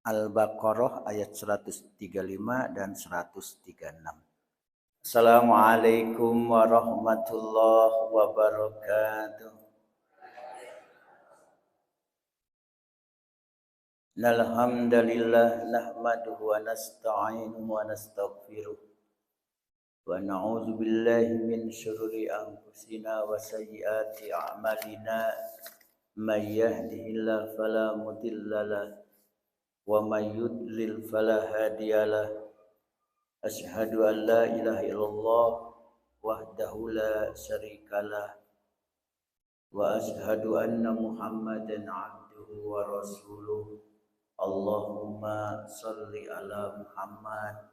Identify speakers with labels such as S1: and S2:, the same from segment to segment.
S1: Al-Baqarah ayat 135 dan 136. Assalamualaikum warahmatullahi wabarakatuh. Alhamdulillah nahmaduhu wa nasta'inuhu wa nastaghfiruh. Wa na'udzu billahi min syururi anfusina wa sayyiati a'malina. May yahdihillahu fala mudilla lahu wa may yudlil fala hadiyalah. Asyhadu an la ilaha illallah wahdahu la syarikalah wa asyhadu anna Muhammadan abduhu wa rasuluh. Allahumma salli ala Muhammad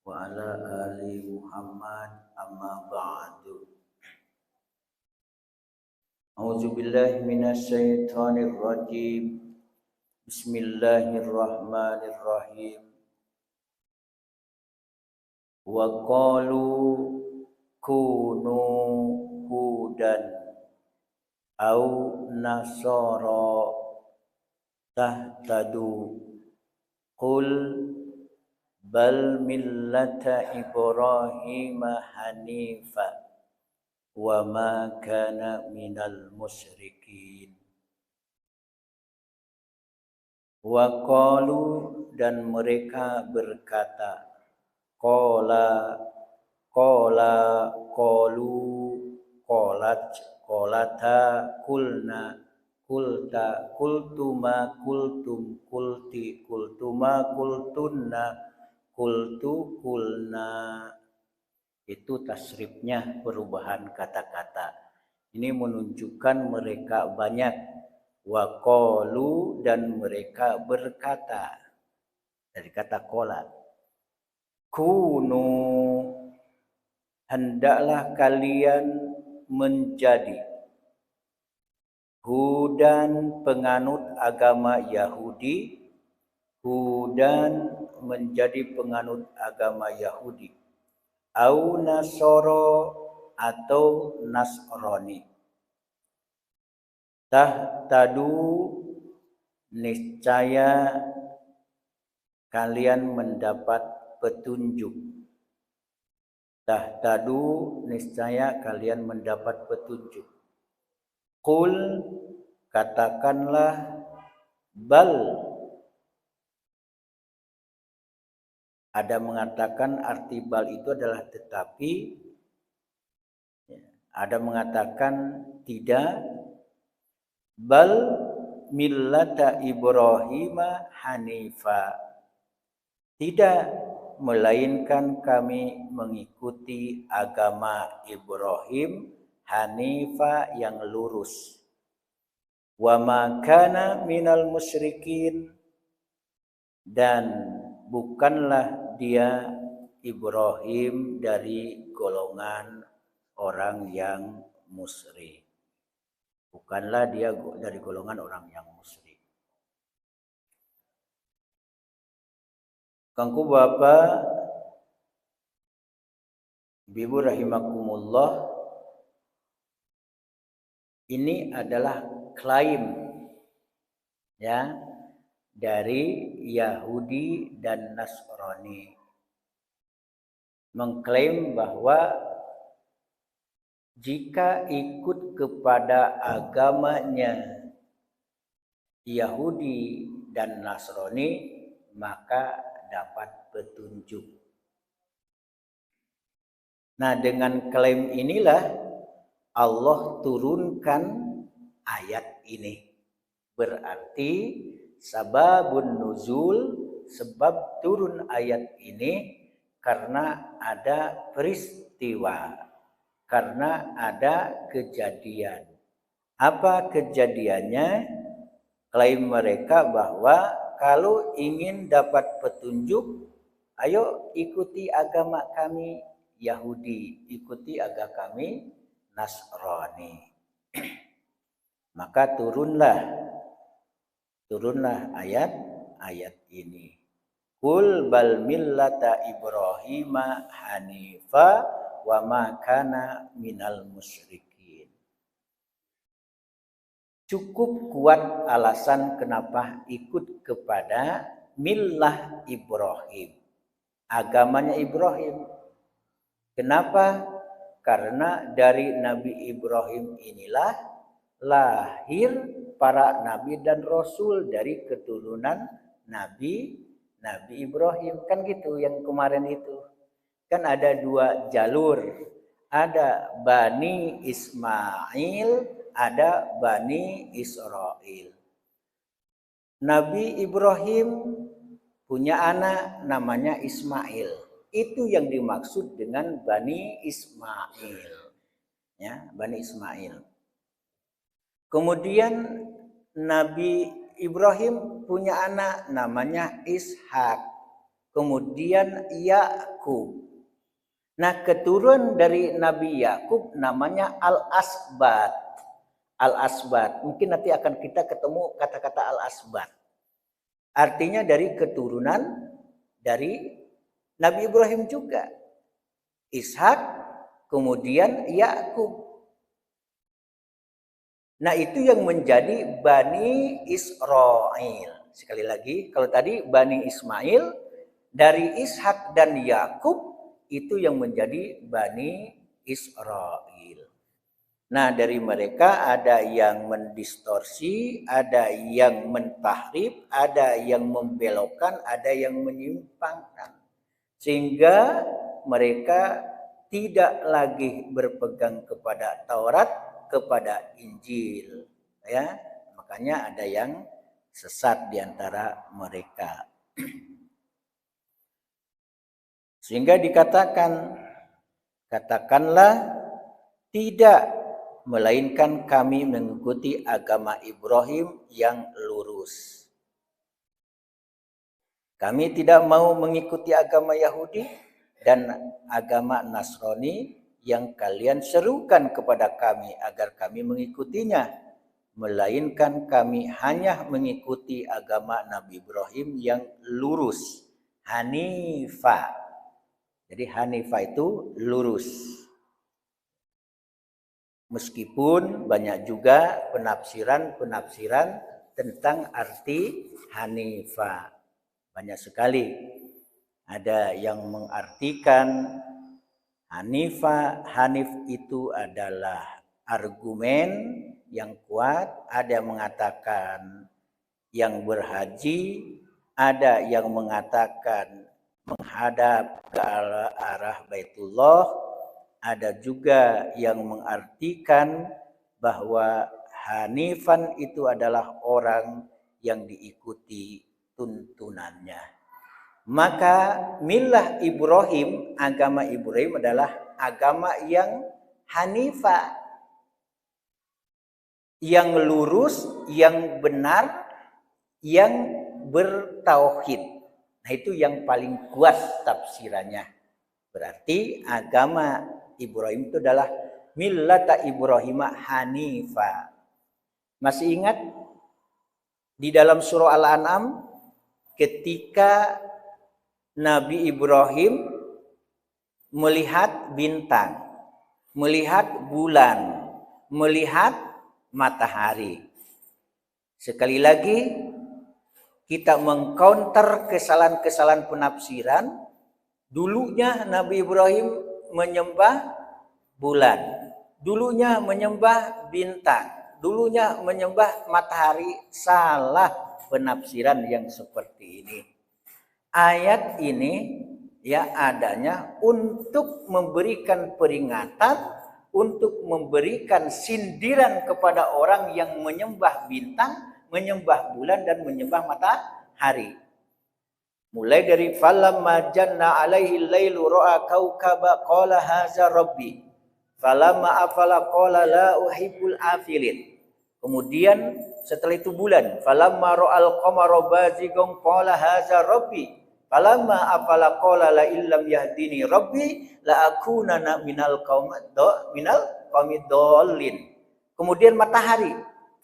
S1: wa ala ali Muhammad amma ba'du. A'udzu billahi minasy syaithanir rajim. Bismillahirrahmanirrahim. Wa qalu kunu hudan au nasara tahtadu qul bal millata Ibrahima hanifa wa ma kana minal musyrikin. Wa qalu, dan mereka berkata, qala qalu qalat qalata kulna kulta kultuma kultum kulti kultuma kultunna kultu kulna. Itu tasrifnya, perubahan kata-kata. Ini menunjukkan mereka banyak. Wa qalu, dan mereka berkata, dari kata qala. Kunu, hendaklah kalian menjadi hudan, penganut agama Yahudi. Hudan, menjadi penganut agama Yahudi. Au nasoro, atau Nasrani. Tahtadu, niscaya kalian mendapat petunjuk. Tahtadu, niscaya kalian mendapat petunjuk. Qul, katakanlah, bal. Ada mengatakan arti bal itu adalah tetapi. Ada mengatakan tidak. Bal millata Ibrahima hanifa. Tidak, melainkan kami mengikuti agama Ibrahim hanifa, yang lurus. Wa ma kana minal musyrikin, dan bukanlah dia Ibrahim dari golongan orang yang musyrik. Bukanlah dia dari golongan orang yang musyrik. Kangku Bapak Ibu rahimakumullah, ini adalah klaim ya dari Yahudi dan Nasrani, mengklaim bahwa jika ikut kepada agamanya Yahudi dan Nasrani, maka dapat petunjuk. Nah, dengan klaim inilah Allah turunkan ayat ini. Berarti sababun nuzul, sebab turun ayat ini karena ada peristiwa, karena ada kejadian. Apa kejadiannya? Klaim mereka bahwa kalau ingin dapat petunjuk, ayo ikuti agama kami Yahudi, ikuti agama kami Nasrani. Maka turunlah ayat ini. Qul bal millata Ibrahima hanifa wa ma kana minal musyrikin. Cukup kuat alasan kenapa ikut kepada millah Ibrahim, agamanya Ibrahim. Kenapa? Karena dari Nabi Ibrahim inilah lahir para nabi dan rasul dari keturunan Nabi Ibrahim. Kan gitu yang kemarin itu. Kan ada dua jalur. Ada Bani Ismail, ada Bani Israel. Nabi Ibrahim punya anak namanya Ismail. Itu yang dimaksud dengan Bani Ismail. Ya, Bani Ismail. Kemudian Nabi Ibrahim punya anak namanya Ishak. Kemudian Yakub. Nah, keturunan dari Nabi Yakub namanya Al-Asbat. Al-Asbat. Mungkin nanti akan kita ketemu kata-kata Al-Asbat. Artinya dari keturunan dari Nabi Ibrahim juga. Ishak, kemudian Yakub. Nah, itu yang menjadi Bani Israel. Sekali lagi, kalau tadi Bani Ismail, dari Ishak dan Yakub, itu yang menjadi Bani Israel. Nah, dari mereka ada yang mendistorsi, ada yang mentahrif, ada yang membelokkan, ada yang menyimpangkan. Sehingga mereka tidak lagi berpegang kepada Taurat, kepada Injil. Ya, makanya ada yang sesat di antara mereka. Sehingga dikatakan, katakanlah tidak, melainkan kami mengikuti agama Ibrahim yang lurus. Kami tidak mau mengikuti agama Yahudi dan agama Nasrani yang kalian serukan kepada kami agar kami mengikutinya. Melainkan kami hanya mengikuti agama Nabi Ibrahim yang lurus. Hanifah. Jadi Hanifah itu lurus. Meskipun banyak juga penafsiran tentang arti Hanifah. Banyak sekali. Ada yang mengartikan Hanif itu adalah argumen yang kuat. Ada yang mengatakan yang berhaji. Ada yang mengatakan menghadap ke arah Baitullah. Ada juga yang mengartikan bahwa Hanifan itu adalah orang yang diikuti tuntunannya. Maka millah Ibrahim, agama Ibrahim adalah agama yang Hanifah, yang lurus, yang benar, yang bertauhid. Nah, itu yang paling kuat tafsirannya. Berarti agama Ibrahim itu adalah millata Ibrahim Hanifa. Masih ingat di dalam surah Al-An'am ketika Nabi Ibrahim melihat bintang, melihat bulan, melihat matahari. Sekali lagi kita mengcounter kesalahan-kesalahan penafsiran. Dulunya Nabi Ibrahim menyembah bulan, dulunya menyembah bintang, dulunya menyembah matahari. Salah penafsiran yang seperti ini. Ayat ini ya adanya untuk memberikan peringatan, untuk memberikan sindiran kepada orang yang menyembah bintang, menyembah bulan dan menyembah matahari. Mulai dari falamma janna alaihi lailu ra'a kaukaba qala hadza rabbi. Falamma afala qala la uhibbul afilin. Kemudian setelah itu bulan, falamma ra'al qamara bazighun qala hadza rabbi. Falamma afala qala la illam yahdini rabbi la akunana minal qaumid dallin. Kemudian matahari,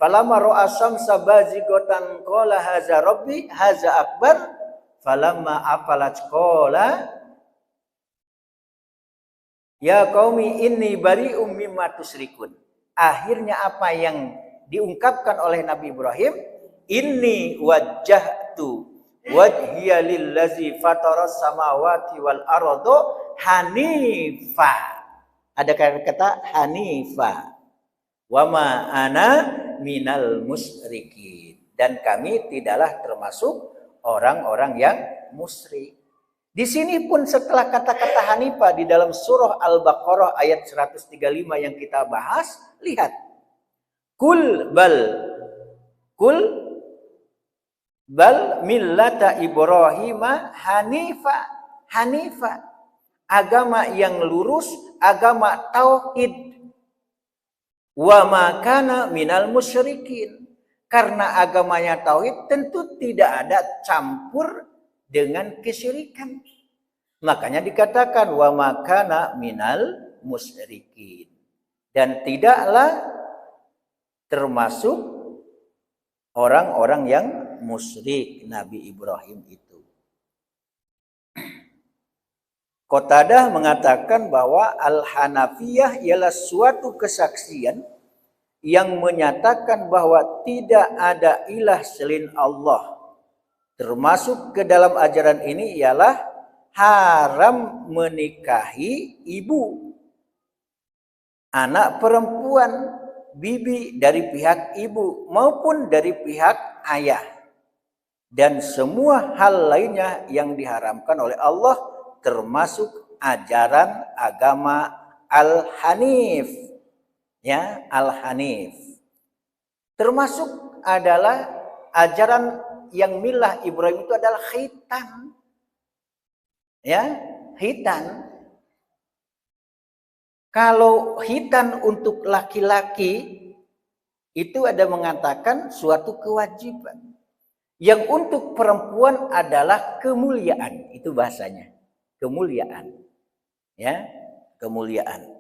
S1: falamma ra'a syamsa bazighatan qala hadza rabbi hadza akbar. Falamma afalat qala ya qaumi inni bari'um mimma tusyrikun. Akhirnya apa yang diungkapkan oleh Nabi Ibrahim? Inni wajjahtu wajhiya lillazi fataras samawati wal ardo hanifa. Ada kata hanifa. Wa ma ana minal musyrikin. Dan kami tidaklah termasuk orang-orang yang musyrik. Di sini pun setelah kata-kata Hanifah di dalam surah Al-Baqarah ayat 135 yang kita bahas, lihat. Kul bal millata Ibrahima Hanifa. Agama yang lurus, agama tauhid. Wa ma kana minal musyrikin. Karena agamanya tauhid tentu tidak ada campur dengan kesyirikan. Makanya dikatakan wa makana minal musyrikin. Dan tidaklah termasuk orang-orang yang musyrik Nabi Ibrahim itu. Qatadah mengatakan bahwa Al-Hanafiyah ialah suatu kesaksian yang menyatakan bahwa tidak ada ilah selain Allah. Termasuk ke dalam ajaran ini ialah haram menikahi ibu, anak perempuan, bibi dari pihak ibu maupun dari pihak ayah. Dan semua hal lainnya yang diharamkan oleh Allah termasuk ajaran agama Al-Hanif. Ya, Al-Hanif. Termasuk adalah ajaran yang milah Ibrahim itu adalah khitan. Ya, khitan. Kalau khitan untuk laki-laki itu ada mengatakan suatu kewajiban. Yang untuk perempuan adalah kemuliaan, itu bahasanya. Kemuliaan. Ya, kemuliaan.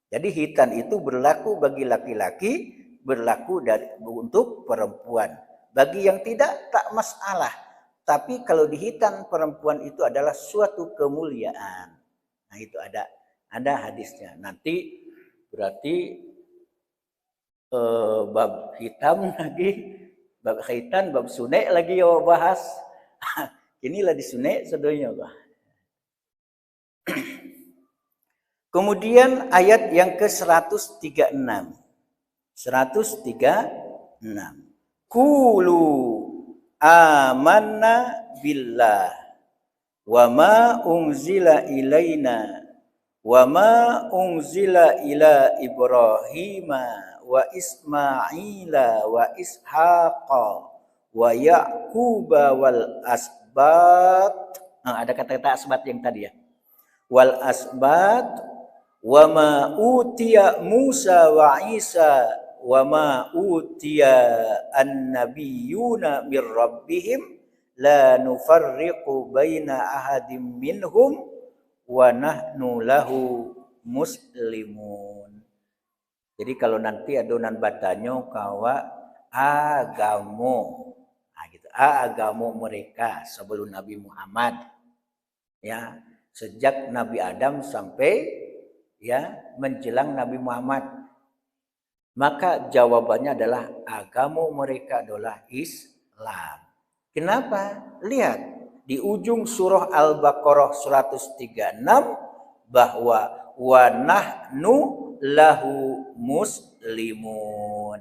S1: Jadi khitan itu berlaku bagi laki-laki, berlaku untuk perempuan. Bagi yang tidak, tak masalah. Tapi kalau di khitan perempuan itu adalah suatu kemuliaan. Nah itu ada hadisnya. Nanti berarti bab hitam lagi, bab khitan, bab sunek lagi ya bahas. Inilah di sunek sedonya. Kemudian ayat yang ke-136. 136. Qulu amanna billah wa ma unzila ilaina wa ma unzila ila Ibrahima wa Ismaila wa Ishaqa wa Yaquba wal asbat. Ada kata-kata asbat yang tadi ya. Wal asbat wa ma utiya Musa wa Isa wa ma utiya an-nabiyyuna mir rabbihim la nufarriqu baina ahadim minhum wa nahnu lahu muslimun. Jadi kalau nanti adonan batanyo kawa agamo. Nah gitu, agamo mereka sebelum Nabi Muhammad. Ya, sejak Nabi Adam sampai ya menjelang Nabi Muhammad. Maka jawabannya adalah agama mereka adalah Islam. Kenapa? Lihat di ujung surah Al-Baqarah 136 bahwa wa nahnu lahu muslimun.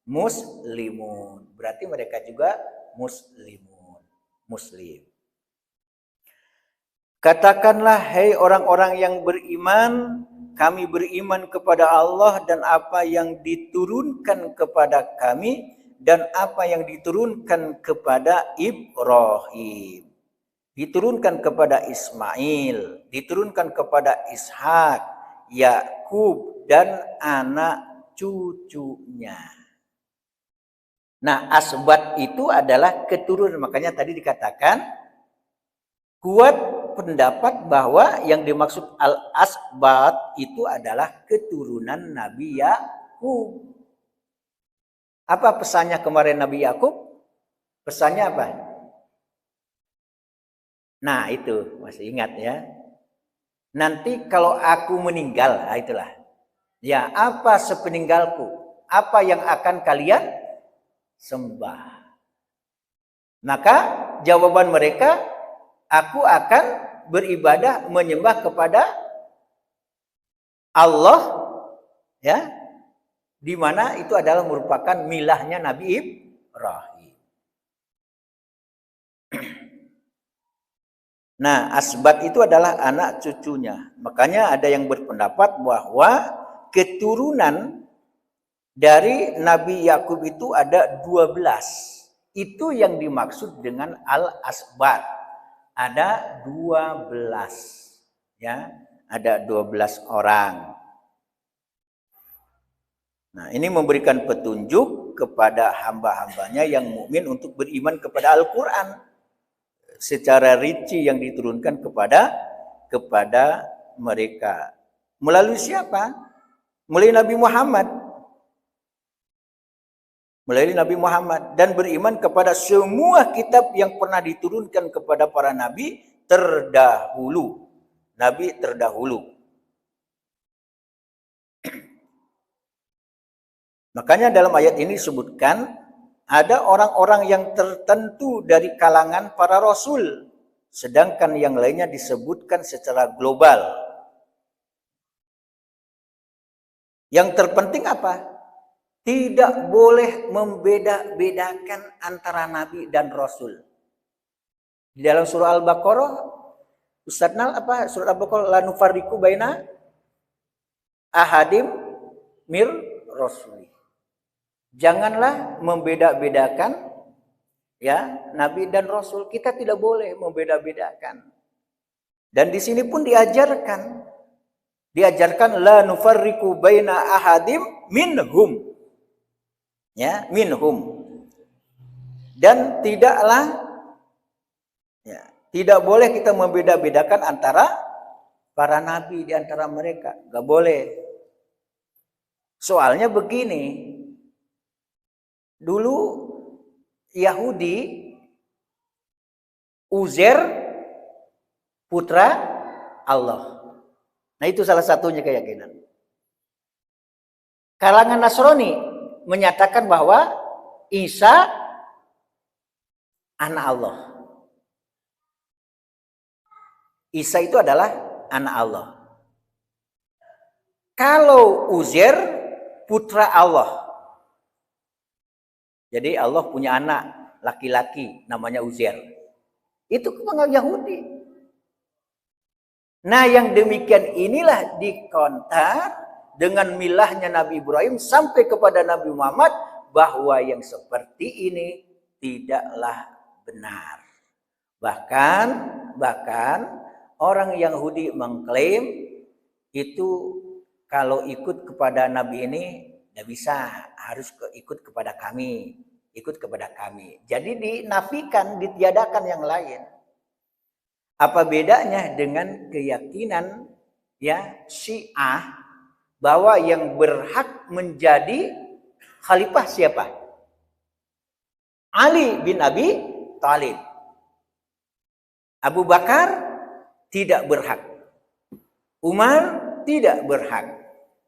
S1: Muslimun. Berarti mereka juga muslimun. Muslim. Katakanlah, hai orang-orang yang beriman, kami beriman kepada Allah dan apa yang diturunkan kepada kami dan apa yang diturunkan kepada Ibrahim. Diturunkan kepada Ismail, diturunkan kepada Ishak, Yakub dan anak cucunya. Nah, asbat itu adalah keturunan. Makanya tadi dikatakan kuat pendapat bahwa yang dimaksud al-asbat itu adalah keturunan Nabi Yakub. Apa pesannya kemarin Nabi Yakub? Pesannya apa? Nah itu masih ingat ya. Nanti kalau aku meninggal, nah itulah. Ya apa sepeninggalku? Apa yang akan kalian sembah? Maka jawaban mereka, aku akan beribadah menyembah kepada Allah, ya, di mana itu adalah merupakan milahnya Nabi Ibrahim. Nah, Asbat itu adalah anak cucunya. Makanya ada yang berpendapat bahwa keturunan dari Nabi Yakub itu ada 12. Itu yang dimaksud dengan Al-Asbat. Ada 12. Ya, ada 12 orang. Nah, ini memberikan petunjuk kepada hamba-hambanya yang mukmin untuk beriman kepada Al-Quran secara rinci yang diturunkan kepada mereka. Melalui siapa? Melalui Nabi Muhammad. Melalui Nabi Muhammad. Dan beriman kepada semua kitab yang pernah diturunkan kepada para nabi terdahulu. Nabi terdahulu. Makanya dalam ayat ini disebutkan ada orang-orang yang tertentu dari kalangan para rasul, sedangkan yang lainnya disebutkan secara global. Yang terpenting apa? Tidak boleh membeda-bedakan antara nabi dan rasul. Di dalam surah Al-Baqarah, Ustaz Nal apa? Surah Al-Baqarah, la nufarriqu baina ahadim mir rasuli. Janganlah membeda-bedakan ya nabi dan rasul. Kita tidak boleh membeda-bedakan. Dan di sini pun diajarkan la nufarriqu baina ahadim minhum. Ya, minhum. Dan tidaklah ya, tidak boleh kita membeda-bedakan antara para nabi di antara mereka. Enggak boleh. Soalnya begini, dulu Yahudi Uzair putra Allah. Nah, itu salah satunya keyakinan. Kalangan Nasrani menyatakan bahwa Isa anak Allah. Isa itu adalah anak Allah. Kalau Uzair putra Allah. Jadi Allah punya anak laki-laki namanya Uzair. Itu kebanyakan Yahudi. Nah, yang demikian inilah dikontar dengan milahnya Nabi Ibrahim sampai kepada Nabi Muhammad bahwa yang seperti ini tidaklah benar. Bahkan orang Yahudi mengklaim itu kalau ikut kepada Nabi ini tidak bisa, harus ikut kepada kami. Jadi dinafikan, ditiadakan yang lain. Apa bedanya dengan keyakinan ya Syiah bahwa yang berhak menjadi khalifah siapa? Ali bin Abi Thalib. Abu Bakar tidak berhak. Umar tidak berhak.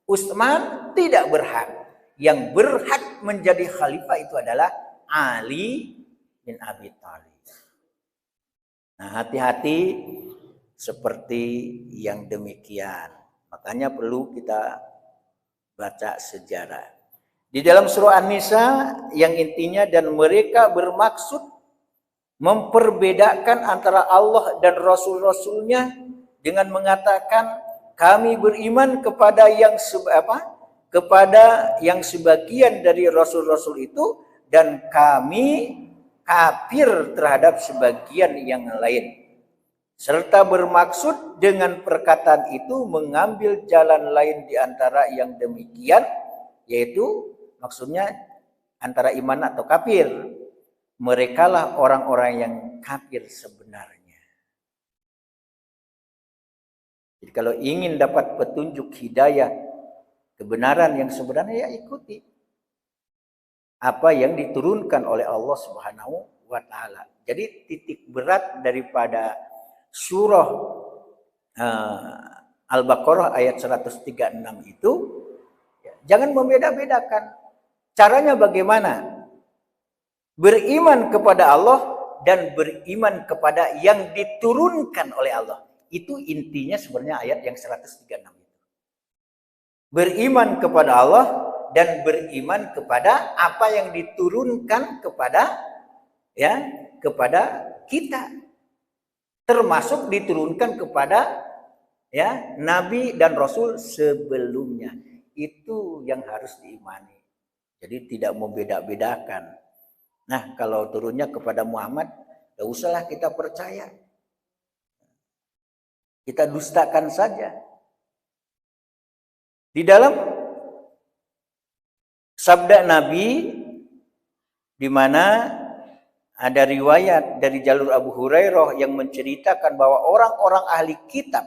S1: Utsman tidak berhak. Yang berhak menjadi khalifah itu adalah Ali bin Abi Thalib. Nah, hati-hati seperti yang demikian. Makanya perlu kita baca sejarah. Di dalam surah An-Nisa yang intinya dan mereka bermaksud memperbedakan antara Allah dan Rasul-Rasulnya dengan mengatakan kami beriman kepada yang sebagian dari Rasul-Rasul itu dan kami kafir terhadap sebagian yang lain. Serta bermaksud dengan perkataan itu mengambil jalan lain di antara yang demikian, yaitu maksudnya antara iman atau kafir. Merekalah orang-orang yang kafir sebenarnya. Jadi kalau ingin dapat petunjuk hidayah, kebenaran yang sebenarnya ya ikuti apa yang diturunkan oleh Allah Subhanahu wa taala. Jadi titik berat daripada surah Al-Baqarah ayat 136 itu ya, jangan membeda-bedakan. Caranya bagaimana? Beriman kepada Allah dan beriman kepada yang diturunkan oleh Allah. Itu intinya sebenarnya ayat yang 136 itu. Beriman kepada Allah dan beriman kepada apa yang diturunkan kepada kita, termasuk diturunkan kepada nabi dan rasul sebelumnya. Itu yang harus diimani. Jadi tidak membeda-bedakan. Nah, kalau turunnya kepada Muhammad, tidak usahlah kita percaya. Kita dustakan saja. Di dalam sabda Nabi, di mana ada riwayat dari jalur Abu Hurairah yang menceritakan bahwa orang-orang ahli kitab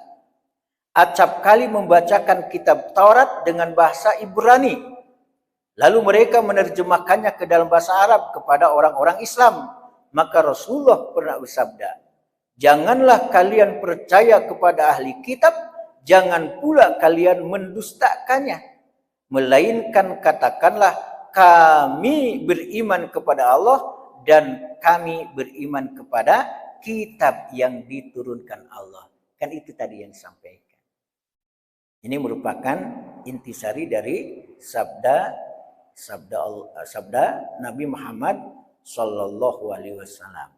S1: acap kali membacakan kitab Taurat dengan bahasa Ibrani. Lalu mereka menerjemahkannya ke dalam bahasa Arab kepada orang-orang Islam. Maka Rasulullah pernah bersabda, janganlah kalian percaya kepada ahli kitab, jangan pula kalian mendustakannya. Melainkan katakanlah, kami beriman kepada Allah dan kami beriman kepada kitab yang diturunkan Allah. Kan itu tadi yang disampaikan. Ini merupakan intisari dari sabda Nabi Muhammad Sallallahu Alaihi Wasallam.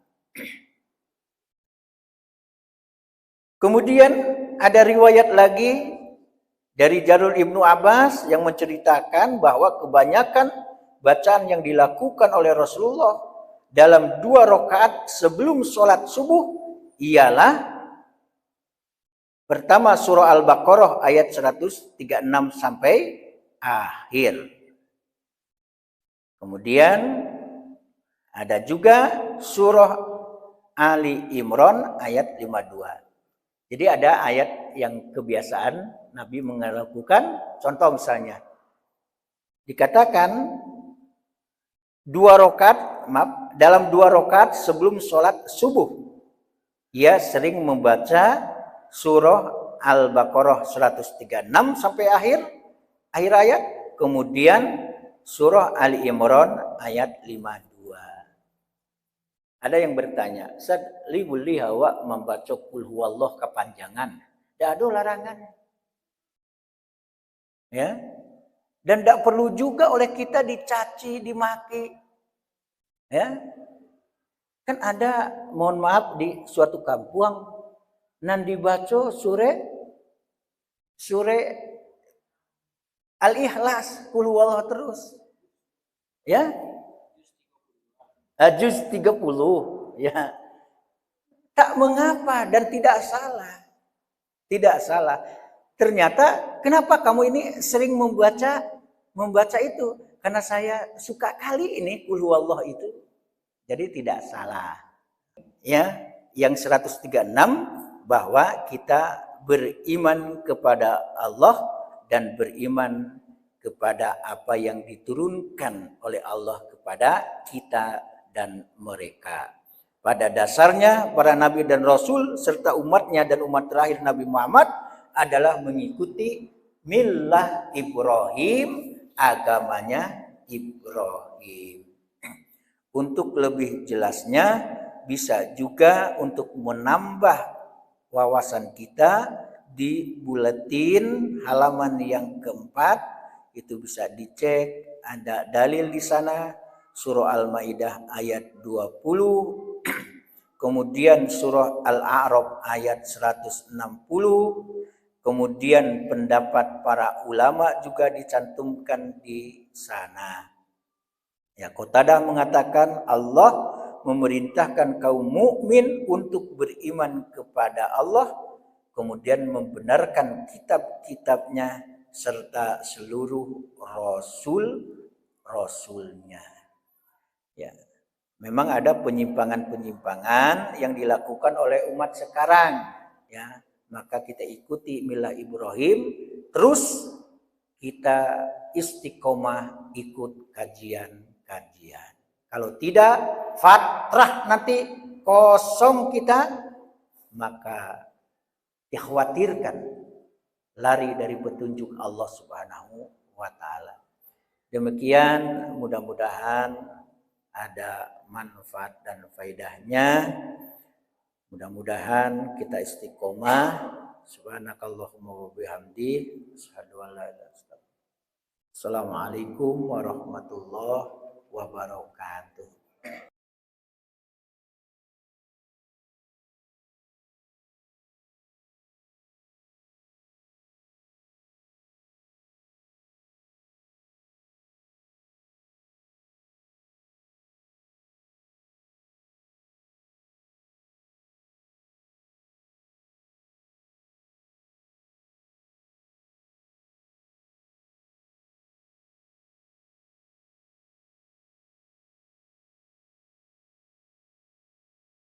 S1: Kemudian ada riwayat lagi dari jalur Ibnu Abbas yang menceritakan bahwa kebanyakan bacaan yang dilakukan oleh Rasulullah dalam 2 rakaat sebelum sholat subuh ialah pertama surah Al-Baqarah ayat 136 sampai akhir. Kemudian ada juga surah Ali Imran ayat 52. Jadi ada ayat yang kebiasaan Nabi melakukan. Contoh misalnya, dikatakan dalam 2 rakaat sebelum sholat subuh, ia sering membaca surah Al-Baqarah 136 sampai akhir ayat. Kemudian surah Ali Imran ayat 52. Ada yang bertanya, Ustaz, boleh awak membaca Qul Huwallah kepanjangan? Tidak ada larangan. Ya. Dan tidak perlu juga oleh kita dicaci, dimaki. Ya. Kan ada, mohon maaf, di suatu kampung nan dibaca surah Al-Ikhlas, Qul Huwallah terus. Ya. Juz 30, ya. Tak mengapa dan tidak salah. Tidak salah. Ternyata kenapa kamu ini sering membaca itu? Karena saya suka kali ini Qul Huwallah itu. Jadi tidak salah. Ya, yang 136 bahwa kita beriman kepada Allah dan beriman kepada apa yang diturunkan oleh Allah kepada kita dan mereka. Pada dasarnya para nabi dan rasul serta umatnya dan umat terakhir Nabi Muhammad adalah mengikuti millah Ibrahim, agamanya Ibrahim. Untuk lebih jelasnya bisa juga untuk menambah wawasan kita di buletin halaman yang keempat, itu bisa dicek, ada dalil di sana. Surah Al-Maidah ayat 20, kemudian surah Al-A'raf ayat 160, kemudian pendapat para ulama juga dicantumkan di sana. Ya, Qatadah mengatakan Allah memerintahkan kaum mukmin untuk beriman kepada Allah, kemudian membenarkan kitab-kitabnya serta seluruh rasulnya. Ya, memang ada penyimpangan-penyimpangan yang dilakukan oleh umat sekarang. Ya, maka kita ikuti millah Ibrahim, terus kita istiqomah ikut kajian-kajian. Kalau tidak, fatrah nanti kosong kita, maka dikhawatirkan lari dari petunjuk Allah Subhanahu wa Ta'ala. Demikian, mudah-mudahan ada manfaat dan faedahnya. Mudah-mudahan kita istiqomah. Subhanakallahumma wa bihamdi, asyhadu an la ilaha illa anta. Assalamualaikum warahmatullahi wabarakatuh.